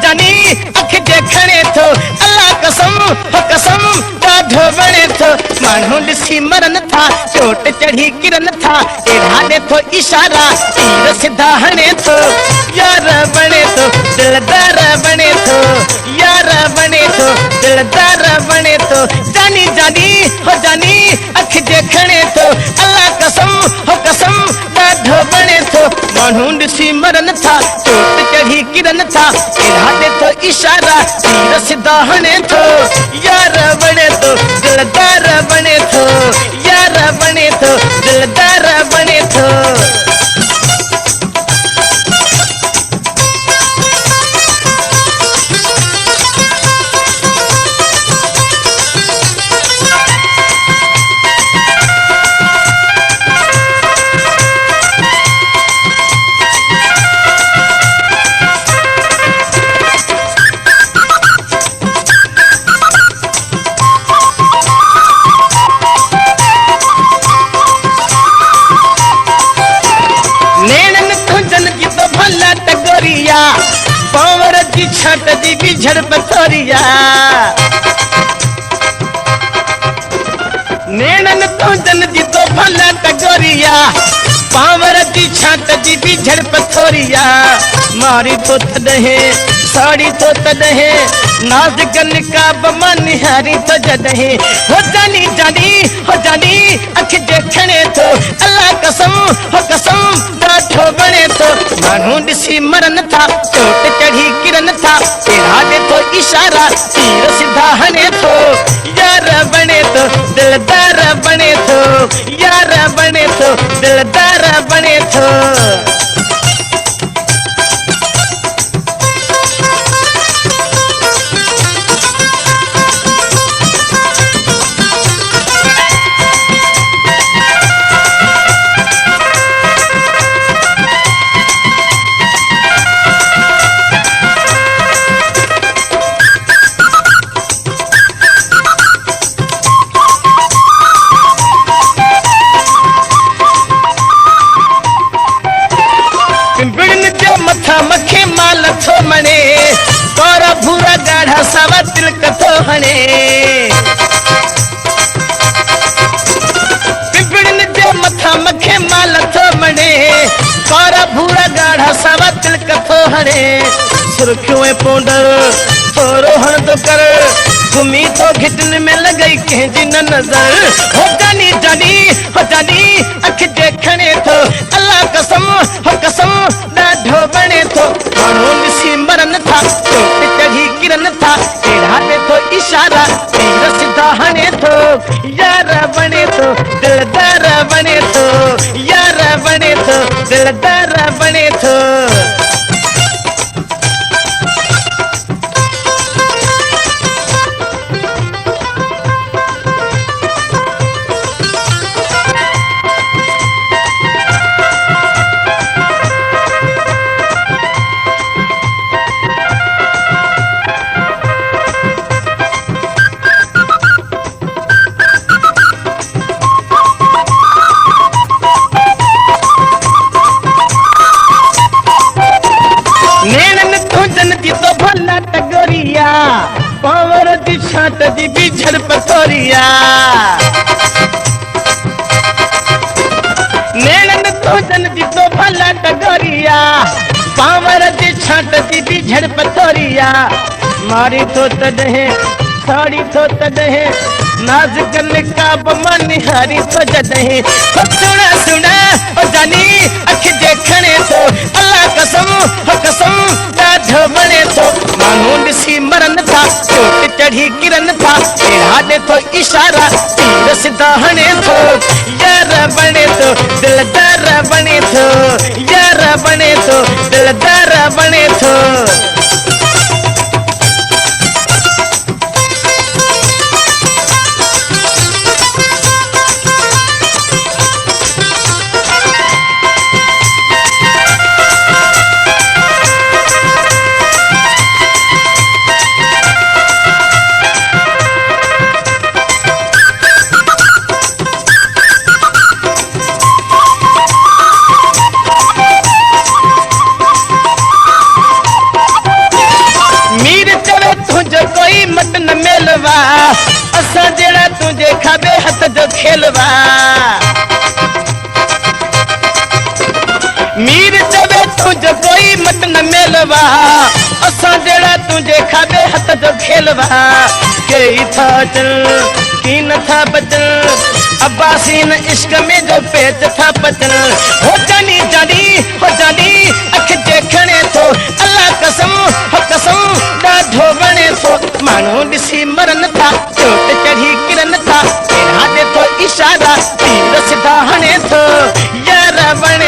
जानी अख देखने थो अल्लाह कसम हो कसम ॾाढो बणे थो माण्हू ॾिसी मरन था चोट चढ़ी किरन था एड़ा दे थो इशारा तीर सिधा हणे थो यार बणे थो दिलदार बणे थो यार बणे थो दिलदार बणे थो जानी जानी हो जानी अख देखने थो अल्लाह कसम हो कसम ॾाढो बणे थो माण्हू ॾिसी मरन था चोट चढ़ी किरन था एड़ा दे थो इशारा तीर सिधा हणे थो यार बणे थो दिलदार बणे थो यार बणे थो दिलदार बणे थो पावर की छट दी बिछड़ पथोरिया नैनन तो जन जी तो भला टगोरिया पावर की छट दी बिछड़ पथोरिया मारी तो तदहे साड़ी तो तदहे नाज गन का बमा निहारी तो जदहे हो जानी जानी हो जानी अख देखने तो अल्लाह कसम हो कसम ॾाढो बणे थो माण्हू ॾिसी मरन था चोट चढ़ी किरन था एड़ा दे थो इशारा तीर सिधा हणे थो यार बणे थो दिलदार बणे थो यार बणे थो दिलदार बणे थो मखे माल थो मणे तोरा भूरा गाढ़ा सावा तिलक थो हणे पिपड़न जे मथा मखे माल थो मणे तोरा भूरा गाढ़ा सावा तिलक थो हणे सुर्खियों पाउडर थोरो हण तो कर घुमी तो घिटन में लगई कंहिंजी न नजर हो जानी जानी हो जानी अख देखने थो अल्लाह कसम हो कसम ॾाढो बणे थो माण्हू ॾिसी मरन था चोट चढ़ी किरन था एड़ा दे थो इशारा तीर सिधा हणे थो यार बणे थो दिलदार बणे थो यार बणे थो दिलदार बणे थो पावर दी छाट दी बिछड़ पथोरिया नैनन तो जन दी तो भला टगोरिया पावर दी छाट दी बिछड़ पथोरिया मारी तो तदहे साड़ी तो तदहे नाज गन का बमा निहारी तो जदहे सुना सुना ओ जानी अख देखने तो अल्लाह कसम हो कसम ॾाढो बणे थो माण्हू ॾिसी मरन था चोट चढ़ी किरन था एड़ा दे थो इशारा तीर सिधा हणे थो यार बणे थो दिलदार बणे थो यार बणे थो दिलदार बणे थो खेलवा मीर चवे तुझ कोई मत न मेलवा असा जड़ा तुझे खाबे हथ जो खेलवा कई था चल की न था बचल अब्बासीन इश्क में जो पेच था बचल हो जानी अख देखने तो अल्लाह कसम हो कसम ॾाढो वणे थो माण्हू ॾिसी मरन था चोट चढ़ी किरन था तेरा दे तो इशारा तीर सिधा हणे थो यार वणे